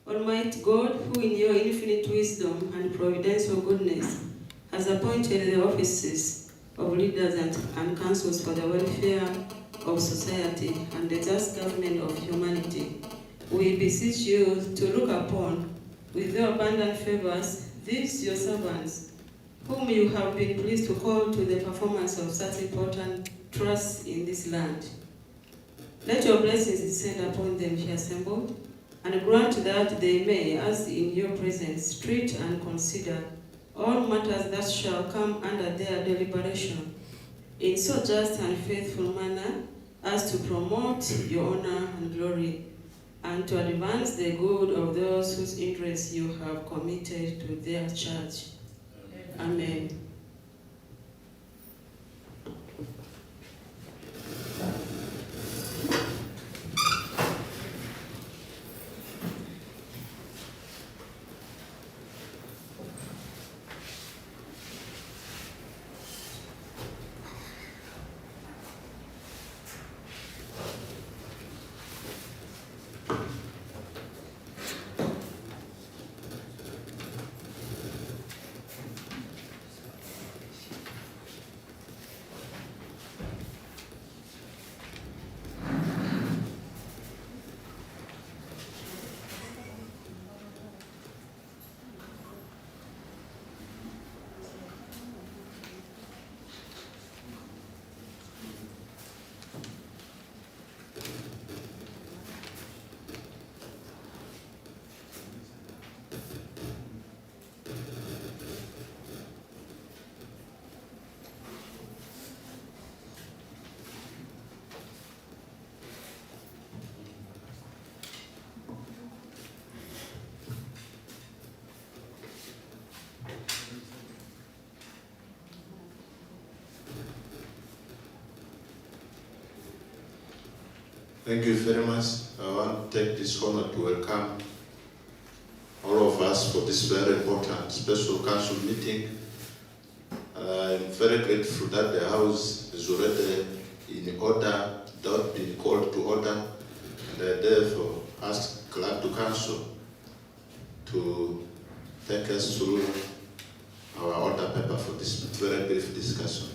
Almighty God, who in your infinite wisdom and providential goodness has appointed the offices of leaders and councils for the welfare of society and the just government of humanity, we beseech you to look upon with your abundant favors these your servants, whom you have been pleased to call to the performance of such important trusts in this land. Let your blessings descend upon them here assembled, and grant that they may, as in your presence, treat and consider all matters that shall come under their deliberation, in so just and faithful manner as to promote your honor and glory, and to advance the good of those whose interests you have committed to their church. Amen. Thank you very much. I want to take this honor to welcome all of us for this very important special council meeting. I'm very grateful that the House is already in order, without being called to order, and I therefore ask Clerk to Council to take us through our order paper for this very brief discussion.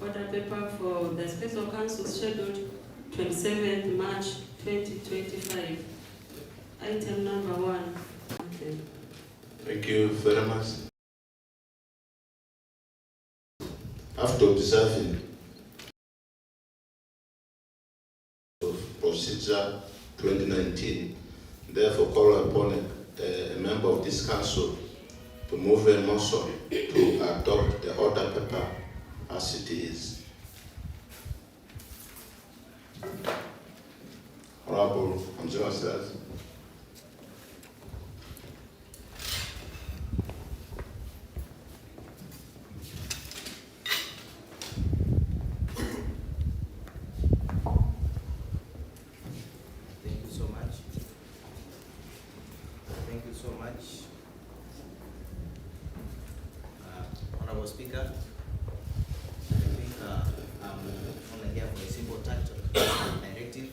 Order paper for the Special Council scheduled 27th March 2025. Item number 1. Okay. Thank you very much. After observing Procedure 2019, therefore call upon a member of this council to move a motion to adopt the order paper as it is. Honorable Angela says. Honorable Speaker, I think I'm only here for a simple directive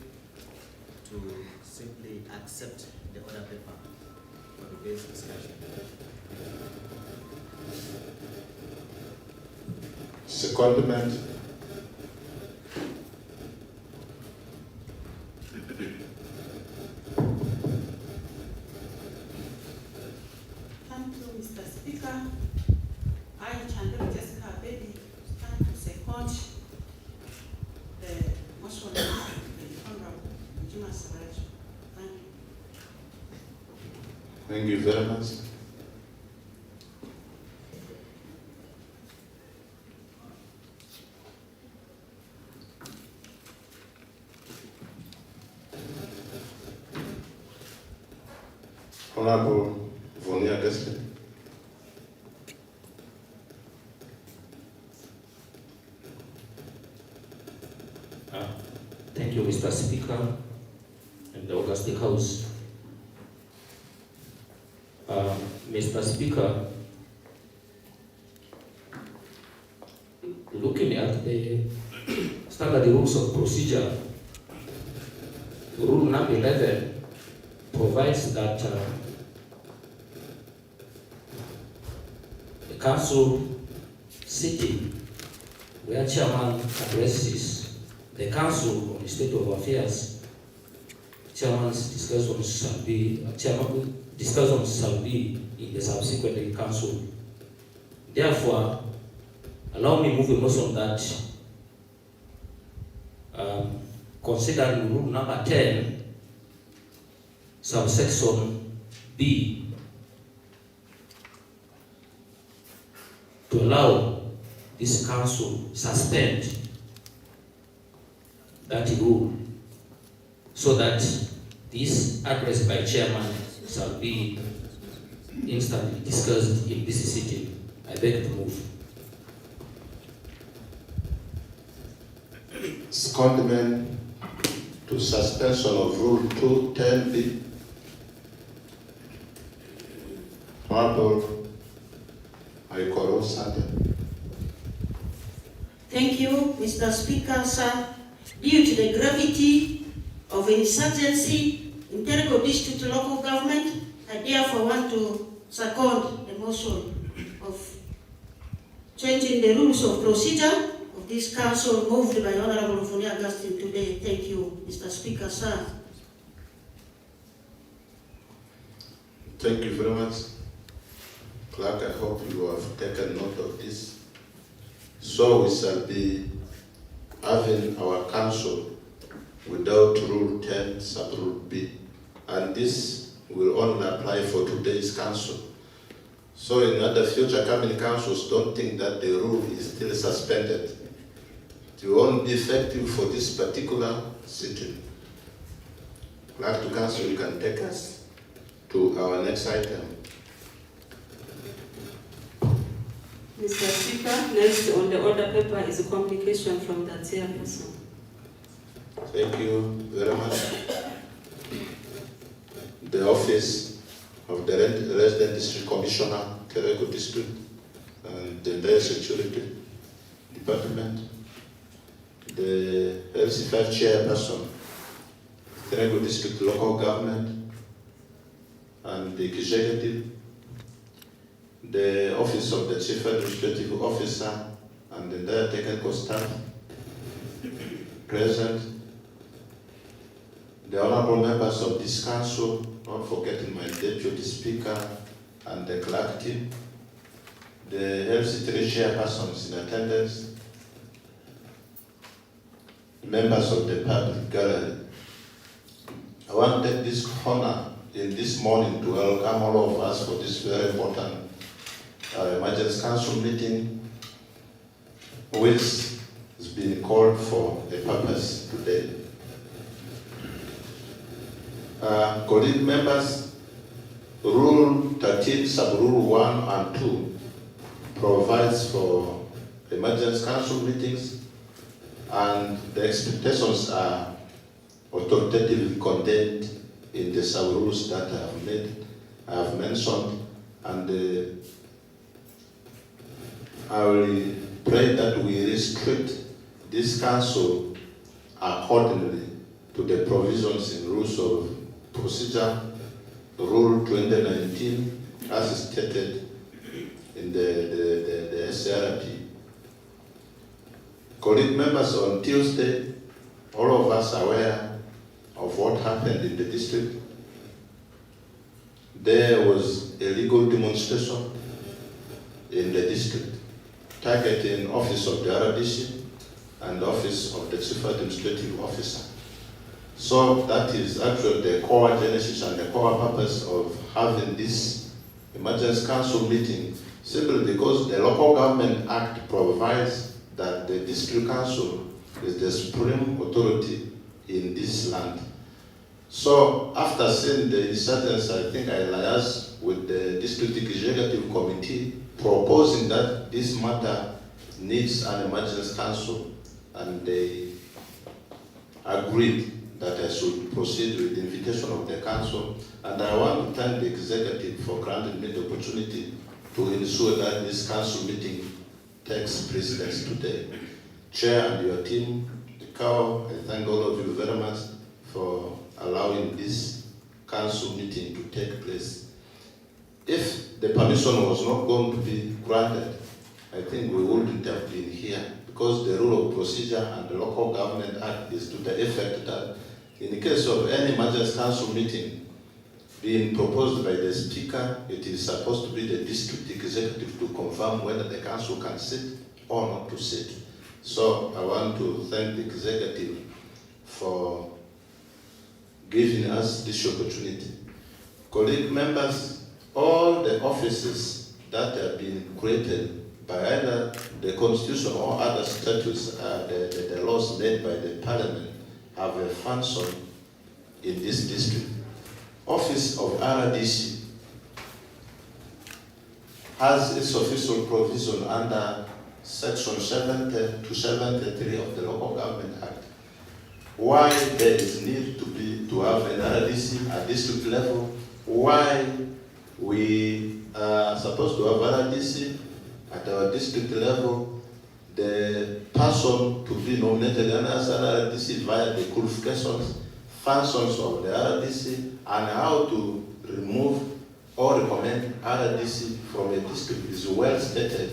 to simply accept the order paper for the base discussion. Secondment. Thank you, Mr. Speaker. I, Chandra Jessica Baby, stand to support the motion of the Honorable Juma Saraj. Thank you. Thank you very much. Honorable Vonia Gessler. Thank you, Mr. Speaker and the August House. Mr. Speaker, looking at the standard rules of procedure, rule number 11 provides that the council sitting where chairman addresses the council on the state of affairs, chairman's discussions shall be in the subsequent council. Therefore, allow me move a motion that considering rule number 10, subsection B, to allow this council suspend that rule so that this address by chairman shall be instantly discussed in this sitting. I beg to move. Secondment to suspension of Rule 210B. Honorable Aikoro Sante. Thank you, Mr. Speaker, sir. Due to the gravity of insurgency in Terego District local government, I therefore want to second the motion of changing the rules of procedure of this council moved by Honorable Funi Augustine today. Thank you, Mr. Speaker, sir. Thank you very much. Clerk, I hope you have taken note of this. So we shall be having our council without Rule 10 sub-Rule B. And this will only apply for today's council. So in other future coming councils, don't think that the rule is still suspended. It will only be effective for this particular sitting. Clerk to council, you can take us to our next item. Mr. Speaker, next on the order paper is a communication from the chairperson. Thank you very much. The office of the Resident District Commissioner, Terego District, and the Entire Security Department, the LC5 Chairperson, Terego District Local Government, and the Executive, the Office of the Chief Administrative Officer, and the entire technical staff present, the honorable members of this council, not forgetting my deputy speaker and the clerk team, the LC3 chairpersons in attendance, members of the public gallery. I want to take this honor in this morning to welcome all of us for this very important emergency council meeting, which has been called for a purpose today. Colleague members, Rule 13, Sub-Rule 1 and 2 provides for emergency council meetings, and the expectations are authoritatively contained in the sub-rules that I have mentioned, and I will pray that we restrict this council accordingly to the provisions in rules of procedure, Rule 2019, as stated in the SRP. Colleague members, on Tuesday, all of us are aware of what happened in the district. There was a legal demonstration in the district targeting Office of the RDC and Office of the Chief Administrative Officer. So that is actually the core genesis and the core purpose of having this emergency council meeting, simply because the Local Government Act provides that the district council is the supreme authority in this land. So after seeing the incidents, I think I liaised with the district executive committee proposing that this matter needs an emergency council, and they agreed that I should proceed with the invitation of the council. And I want to thank the executive for granting me the opportunity to ensure that this council meeting takes precedence today. Chair and your team, the COW, I thank all of you very much for allowing this council meeting to take place. If the permission was not going to be granted, I think we wouldn't have been here, because the rule of procedure and the Local Government Act is to the effect that in the case of any emergency council meeting being proposed by the speaker, it is supposed to be the district executive to confirm whether the council can sit or not to sit. So I want to thank the executive for giving us this opportunity. Colleague members, all the offices that have been created by either the Constitution or other statutes, the laws made by the Parliament, have a function in this district. Office of RDC has its official provision under Section 70 to 73 of the Local Government Act. Why there is need to have an RDC at district level, why we are supposed to have RDC at our district level, the person to be nominated as an RDC via the qualifications, functions of the RDC, and how to remove or recommend RDC from a district is well stated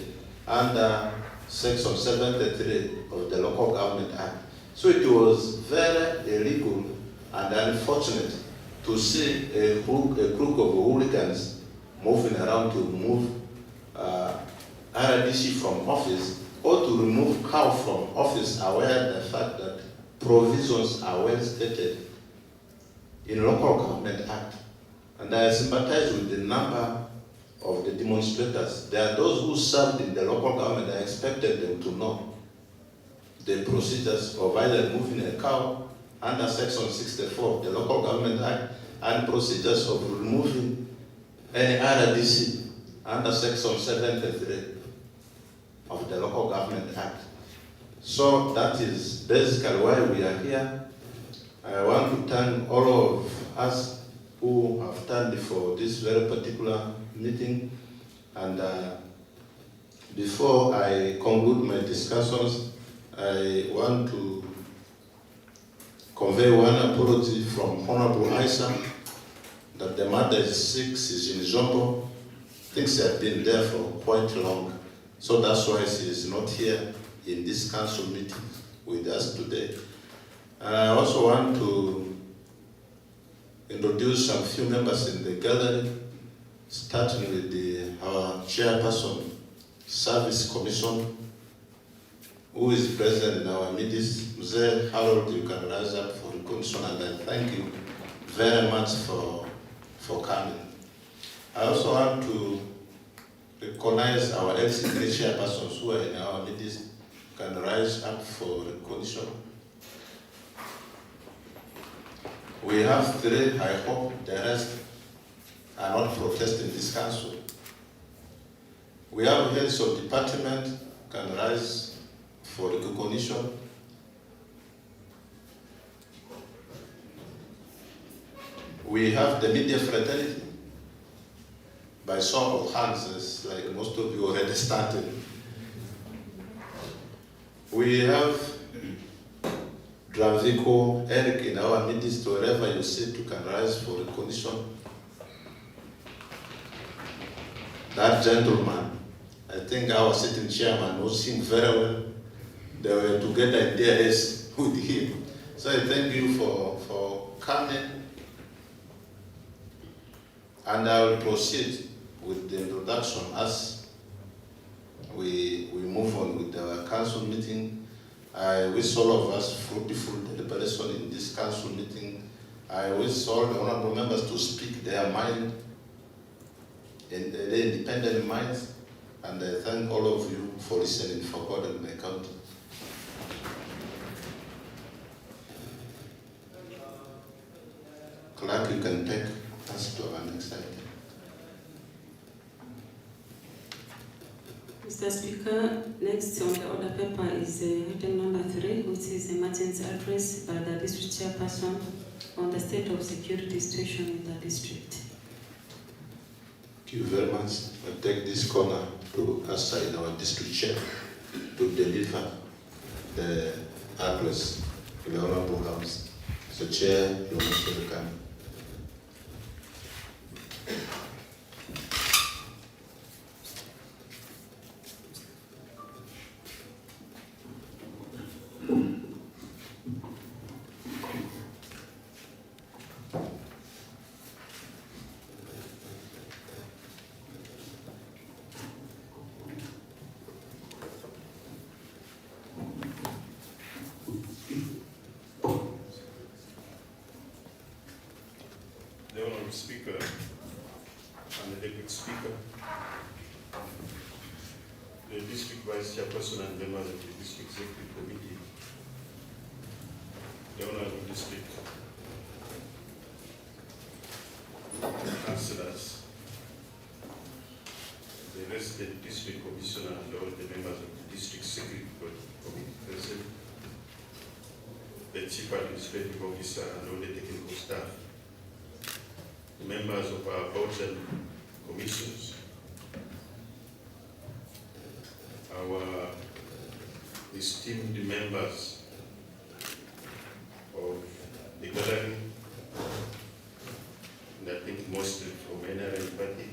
under Section 73 of the Local Government Act. So it was very illegal and unfortunate to see a group of hooligans moving around to remove RDC from office or to remove COW from office, aware of the fact that provisions are well stated in Local Government Act. And I sympathize with the number of the demonstrators. There are those who served in the local government. I expected them to know the procedures of either moving a cow under Section 64 of the Local Government Act and procedures of removing any RDC under Section 73 of the Local Government Act. So that is basically why we are here. I want to thank all of us who have stand for this very particular meeting. And before I conclude my discussions, I want to convey one apology from Honorable Aisa that the mother is sick, she's in Zombo. Things have been there for quite long. So that's why she is not here in this council meeting with us today. And I also want to introduce some few members in the gallery, starting with our chairperson, Service Commission, who is present in our midst. Mzee Harold, you can rise up for recognition, and I thank you very much for coming. I also want to recognize our LC3 chairpersons who are in our midst. Can rise up for recognition. We have three. I hope the rest are not protesting this council. We have heads of department can rise for recognition. We have the media fraternity. By show of hands, as like most of you already started. We have Draviko, Eric in our midst, wherever you sit, you can rise for recognition. That gentleman, I think our sitting chairman knows him very well. They were together in DRS with him. So I thank you for coming. And I will proceed with the introduction as we move on with our council meeting. I wish all of us fruitful deliberation in this council meeting. I wish all the honorable members to speak their mind, in their independent minds, and I thank all of you for listening for God and my country. Clerk, you can take us to our next item. Mr. Speaker, next on the order paper is item number 3, which is emergency address by the district chairperson on the state of security situation in the district. Thank you very much. I take this corner to assign our district chair to deliver the address to the Honorable House. So, Chair, you're most welcome. Vice Chairperson and members of the District Executive Committee, the Honorable District Councillors, the resident District Commissioner and all the members of the District Security Committee present, the Chief Administrative Officer and all the technical staff, the members of our boards and commissions, our esteemed members of the gathering, and I think mostly from NRM party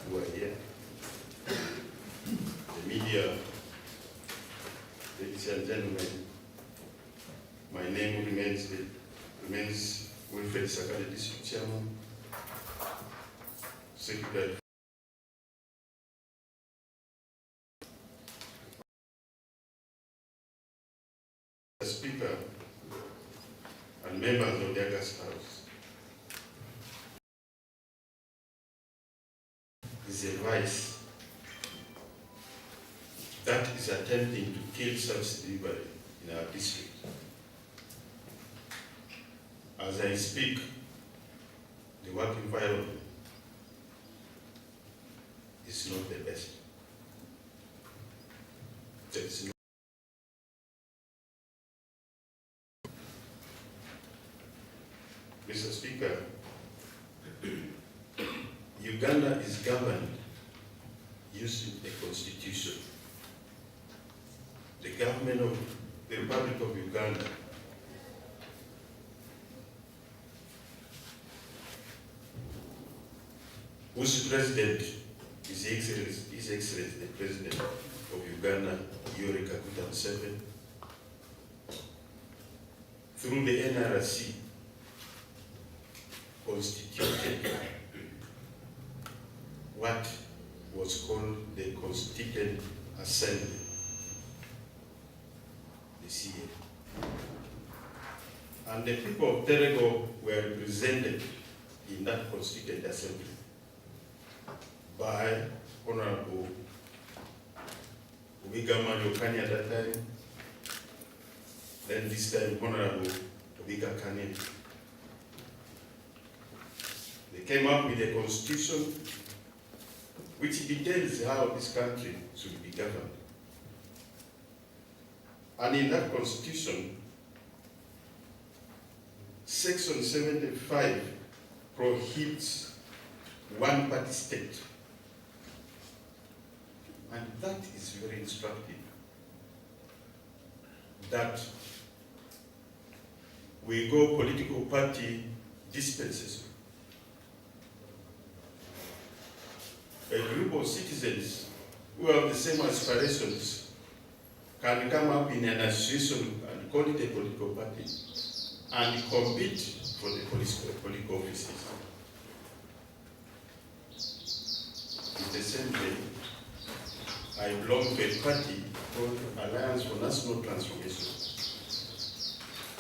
who are here, the media, ladies and gentlemen, my name remains Wilfred Sakale, District Chairman, Secretary. Speaker and members of the August House, is a vice that is attempting to kill service delivery in our district. As I speak, the work environment is not the best. There is no Mr. Speaker, Uganda is governed using a constitution. The government of the Republic of Uganda whose president is His Excellency the President of Uganda, Yoweri Kaguta Museveni, through the NRC, constituted what was called the Constituent Assembly, the CA. And the people of Terego were represented in that Constituent Assembly by Honorable Obiga Mariokani at that time, then this time Honorable Obiga Kane. They came up with a constitution which details how this country should be governed. And in that constitution, Section 75 prohibits one-party state. And that is very instructive. That we go political party dispensation. A group of citizens who have the same aspirations can come up in an association and call it a political party and compete for the political offices. In the same way, I belong to a party called Alliance for National Transformation.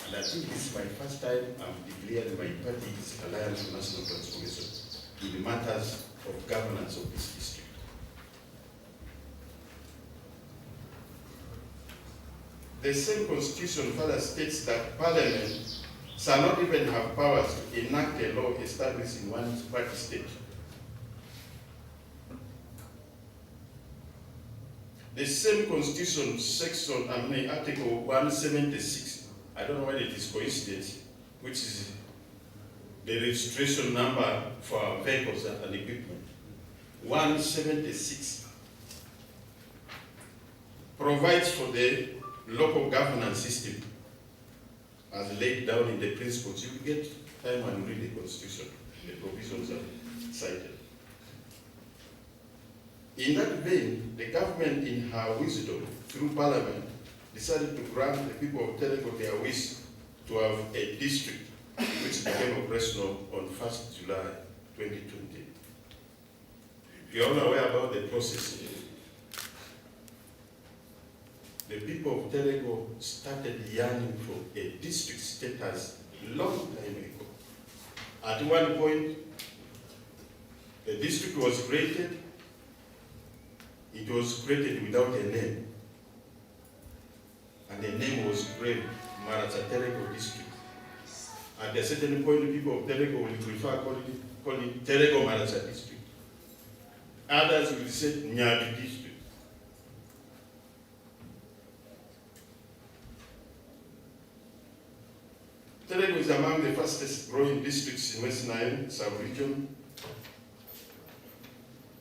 And I think this is my first time I'm declaring my party is Alliance for National Transformation in the matters of governance of this district. The same constitution further states that Parliament shall not even have powers to enact a law establishing one party state. The same constitution, Article 176, I don't know whether it is coincidence, which is the registration number for our vehicles and equipment. 176 provides for the local governance system as laid down in the principles. You get time and read the constitution. The provisions are cited. In that vein, the government, in her wisdom, through Parliament, decided to grant the people of Terego their wish to have a district which became operational on 1st July 2020. You're all aware about the process. The people of Terego started yearning for a district status long time ago. At one point, the district was created. It was created without a name. and the name was Grave Maratha Terego district. At a certain point, the people of Terego will prefer calling it Terego Maratha district. Others will say Nyadu district. Terego is among the fastest growing districts in West Nile sub-region.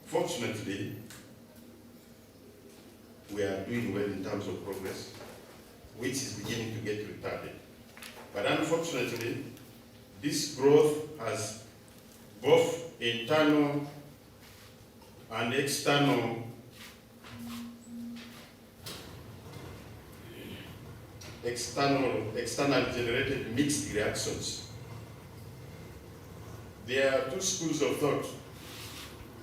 Fortunately, we are doing well in terms of progress, which is beginning to get retarded. But unfortunately, this growth has both internal and external generated mixed reactions. There are two schools of thought.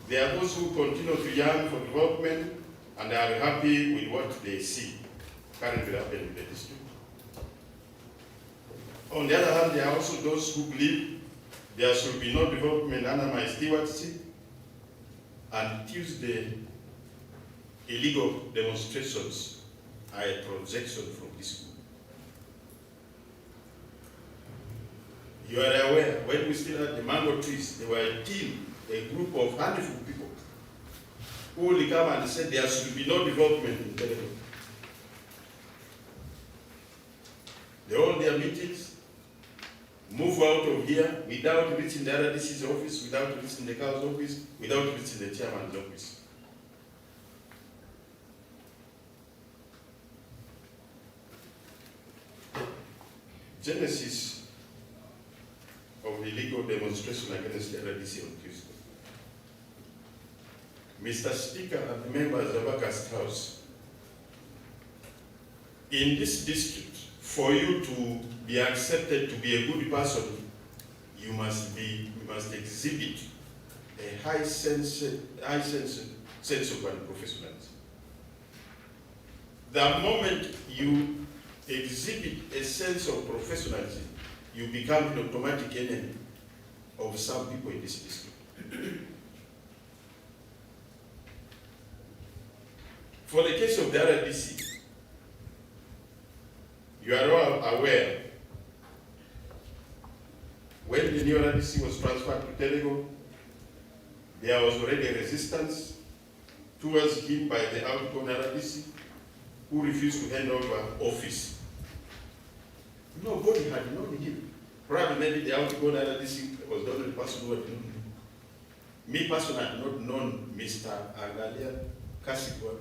There are those who continue to yearn for development and are happy with what they see currently happening in the district. On the other hand, there are also those who believe there should be no development under my stewardship, and Tuesday illegal demonstrations are a projection from this group. You are aware, when we still had the mango trees, there were a team, a group of handful of people who will come and said there should be no development in Terego. They hold their meetings, move out of here without reaching the RDC's office, without reaching the COW's office, without reaching the chairman's office. Genesis of the illegal demonstration against the RDC on Tuesday. Mr. Speaker and members of August House, in this district, for you to be accepted to be a good person, you must exhibit a high sense of professionalism. The moment you exhibit a sense of professionalism, you become an automatic enemy of some people in this district. For the case of the RDC, you are all aware, when the new RDC was transferred to Terego, there was already a resistance towards him by the outgoing RDC, who refused to hand over office. Nobody had known him. Probably maybe the outgoing RDC was the only person who had known him. Me personally had not known Mr. Agalia Kasikwa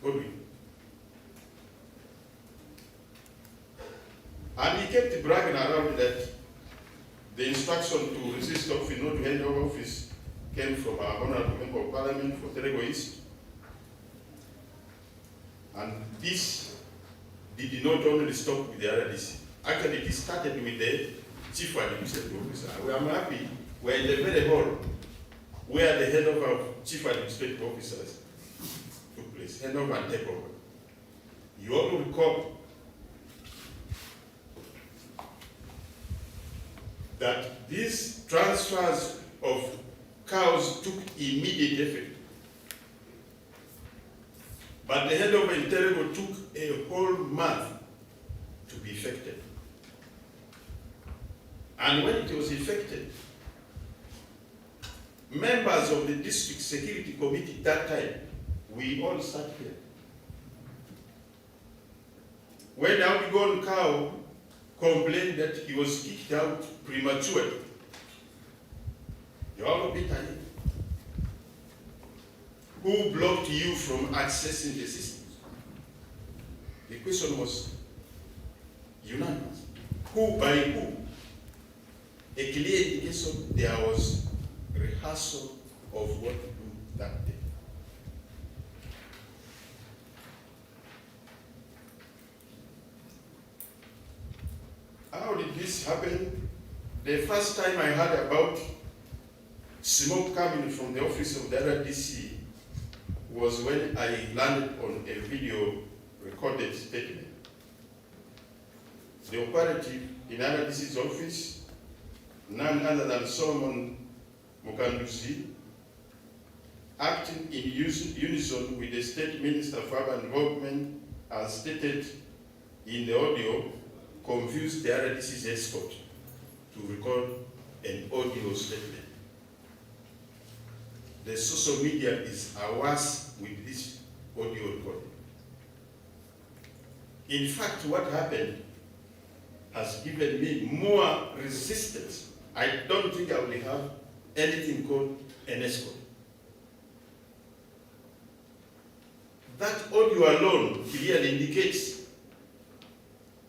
Godwin. And he kept bragging around that the instruction to resist office, not to hand over office, came from our Honorable Member of Parliament for Terego East. And this did not only stop with the RDC. Actually, it started with the Chief Administrative Officer. I'm happy we're in the very hall where the handover of Chief Administrative Officers took place, handover and takeover. You all recall that these transfers of cows took immediate effect. But the handover in Terego took a whole month to be effected. And when it was effected, members of the district security committee that time, we all sat here. When the outgone cow complained that he was kicked out prematurely, you all beat him. Who blocked you from accessing the system? The question was unanimous. Who by who? A clear indication there was rehearsal of what to do that day. How did this happen? The first time I heard about smoke coming from the office of the RDC was when I landed on a video recorded statement. The operative in RDC's office, none other than Solomon Mukanduzi, acting in unison with the State Minister for Urban Development as stated in the audio, confused the RDC's escort to record an audio statement. The social media is awash with this audio recording. In fact, what happened has given me more resistance. I don't think I will have anything called an escort. That audio alone clearly indicates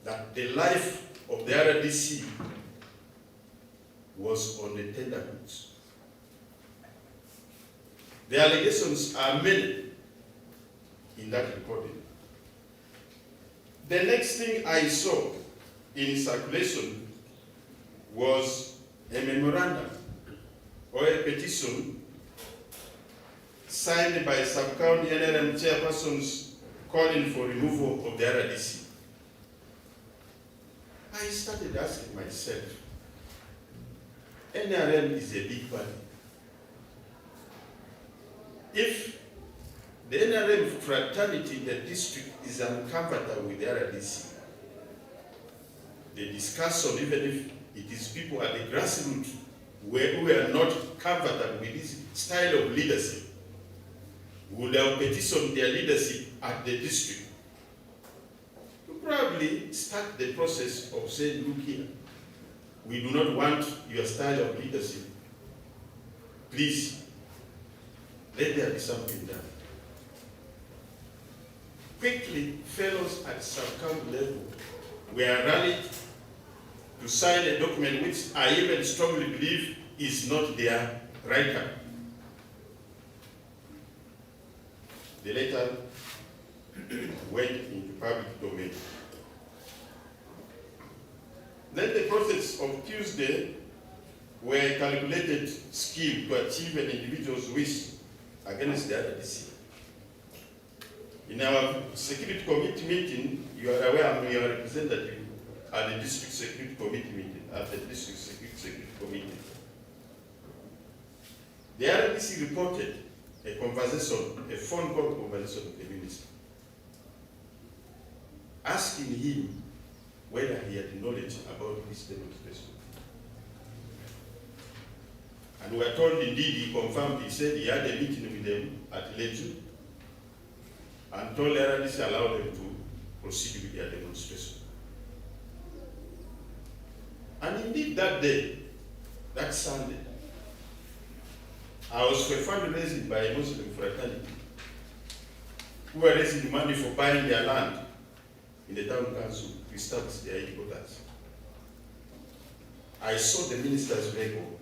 that the life of the RDC was on the tenterhooks. The allegations are many in that recording. The next thing I saw in circulation was a memorandum or a petition signed by sub-county NRM chairpersons calling for removal of the RDC. I started asking myself, NRM is a big party. If the NRM fraternity in the district is uncomfortable with the RDC, the discussion, even if it is people at the grassroots who are not comfortable with this style of leadership, would have petitioned their leadership at the district. You probably start the process of saying, look here, we do not want your style of leadership. Please, let there be something done. Quickly, fellows at sub-county level were rallied to sign a document which I even strongly believe is not their writer. The letter went into public domain. Then the process of Tuesday were a calculated scheme to achieve an individual's wish against the RDC. In our security committee meeting, you are aware I'm your representative at the district security committee meeting, at the district security committee. The RDC reported a conversation, a phone call conversation with the minister, asking him whether he had knowledge about this demonstration. And we are told indeed he confirmed, he said he had a meeting with them at Leju and told the RDC allowed them to proceed with their demonstration. And indeed that day, that Sunday, I was for fundraising by a Muslim fraternity who were raising money for buying their land in the town council to establish their headquarters. I saw the minister's vehicle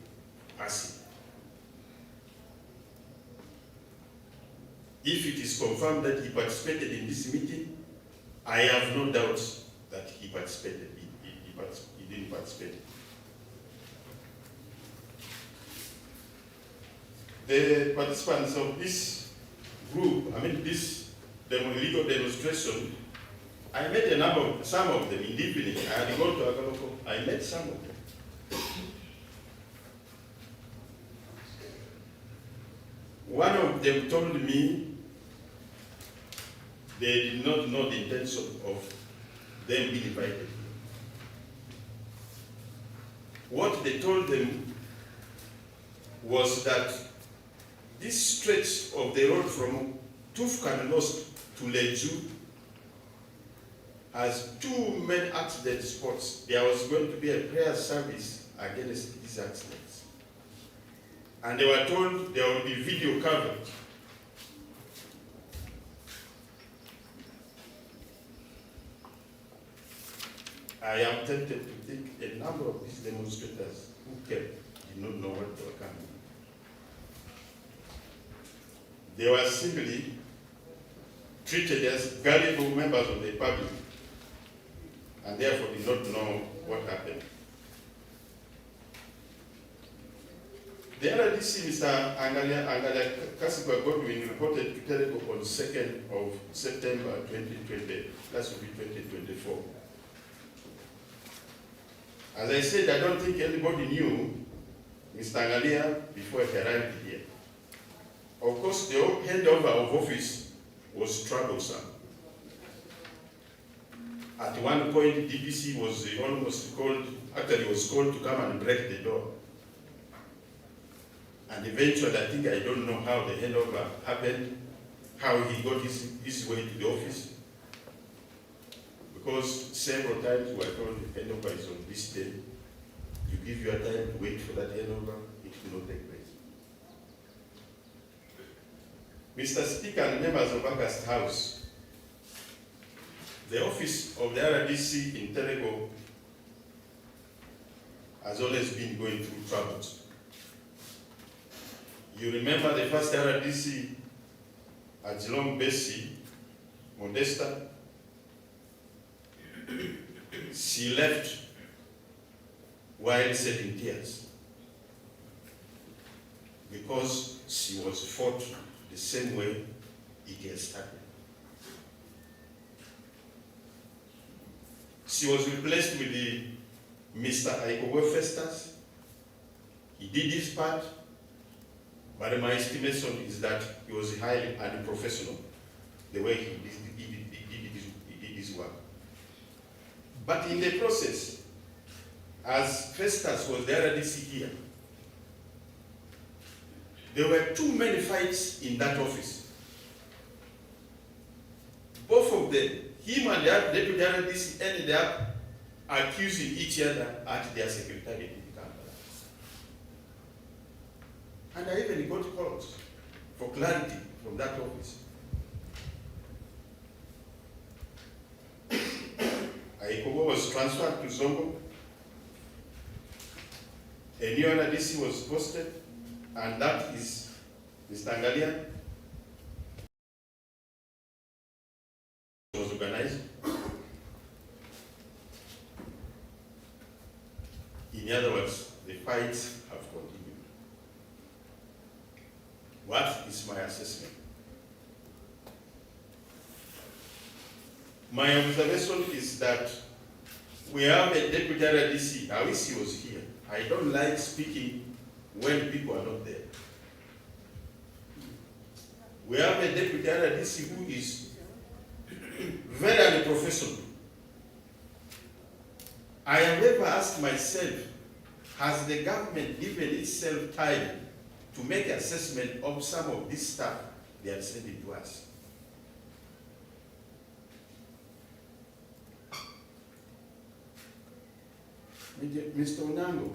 passing. If it is confirmed that he participated in this meeting, I have no doubts that he participated. He didn't participate. The participants of this group, this illegal demonstration, I met some of them in the evening. I had gone to Agaloko. I met some of them. One of them told me they did not know the intention of them being invited. What they told them was that this stretch of the road from Tufkan Lost to Leju has too many accident spots. There was going to be a prayer service against these accidents. And they were told there will be video coverage. I am tempted to think a number of these demonstrators who came did not know what they were coming. They were simply treated as gullible members of the public and therefore did not know what happened. The RDC, Mr. Angalia Kasiba Godwin, reported to Terego on 2nd of September 2020. That should be 2024. As I said, I don't think anybody knew Mr. Angalia before he arrived here. Of course, the handover of office was troublesome. At one point, DPC was almost called, actually was called to come and break the door. And eventually, I think, I don't know how the handover happened, how he got his way to the office. Because several times we were told the handover is on this day. You give your time to wait for that handover, it will not take place. Mr. Speaker and members of August House, the office of the RDC in Terego has always been going through troubles. You remember the first RDC at Geelong Bessie, Modesta? She left while shedding tears because she was fought the same way it had started. She was replaced with the Mr. Aikowe Festus. He did his part, but my estimation is that he was highly unprofessional the way he did his work. But in the process, as Festus was the RDC here, there were too many fights in that office. Both of them, him and the deputy RDC, ended up accusing each other at their secretariat in Kampala. And I even got calls for clarity from that office. Aikobo was transferred to Zongo. A new RDC was posted, and that is Mr. Angalia. Was organized. In other words, the fights have continued. What is my assessment? My observation is that we have a deputy RDC. I wish he was here. I don't like speaking when people are not there. We have a deputy RDC who is very unprofessional. I have ever asked myself, has the government given itself time to make assessment of some of this stuff they are sending to us? Mr. Onyango,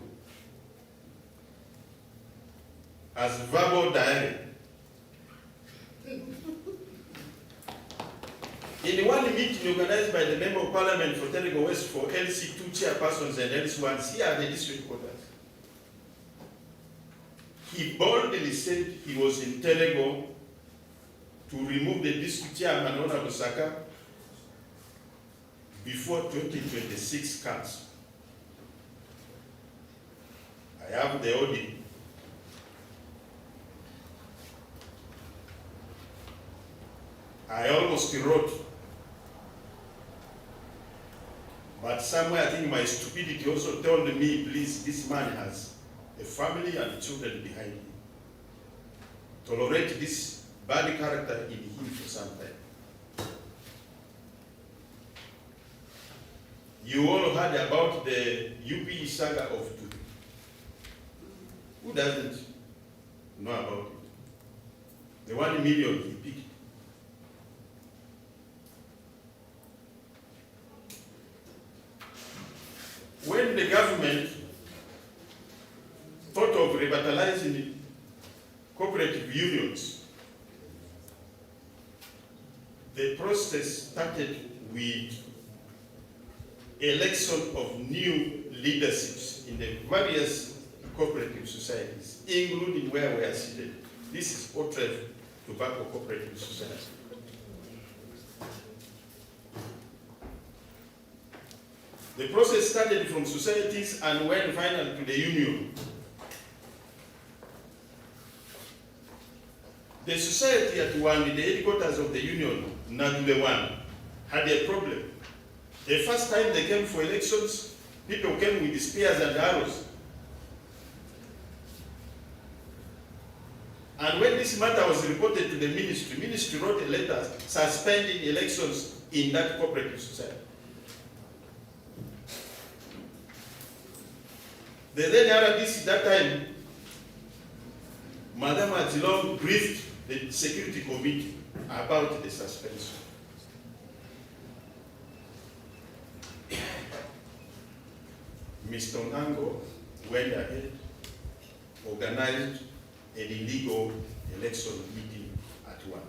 as verbal diary, in one meeting organized by the Member of Parliament for Terego West for LC2 chairpersons and LC1s here at the district quarters, he boldly said he was in Terego to remove the district chairman, Honorable Saka, before 2026 comes. I have the audit. I almost wrote, but somewhere I think my stupidity also told me, please, this man has a family and children behind him. Tolerate this bad character in him for some time. You all heard about the UP saga of Tutu. Who doesn't know about it? The 1 million he picked. When the government thought of revitalizing cooperative unions, the process started with election of new leaderships in the various cooperative societies, including where we are seated. This is Otrev Tobacco Cooperative Society. The process started from societies and went finally to the union. The society at Wandi, the headquarters of the union, Nadule 1, had a problem. The first time they came for elections, people came with spears and arrows. And when this matter was reported to the ministry wrote a letter suspending elections in that cooperative society. The then RDC that time, Madam Atilong briefed the security committee about the suspension. Mr. Onango went ahead, organized an illegal election meeting at 1.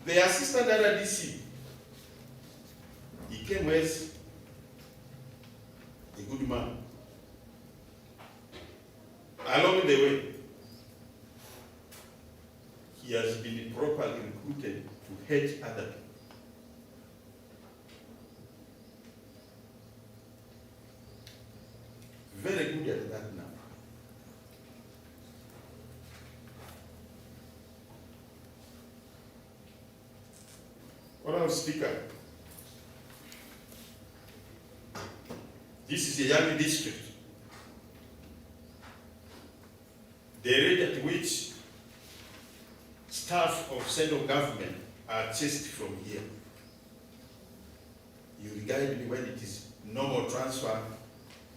The assistant RDC, he came as a good man. Along the way, he has been properly recruited to hedge other people. Very good at that now. Honorable Speaker, this is a young district. The rate at which staff of central government are chased from here. You regard me when it is normal transfer,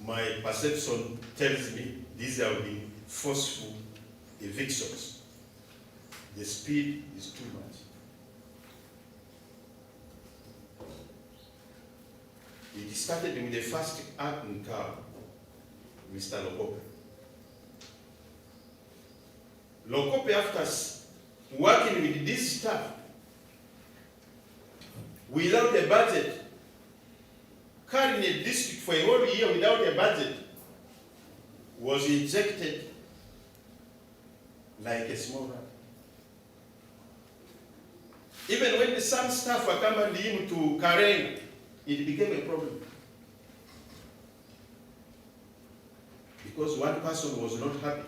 my perception tells me these have been forceful evictions. The speed is too much. It started with the first act in car, Mr. Lokope. Lokope, after working with this staff, without a budget, carrying a district for a whole year without a budget, was ejected like a small rat. Even when some staff accompanied him to Karenga, it became a problem. Because one person was not happy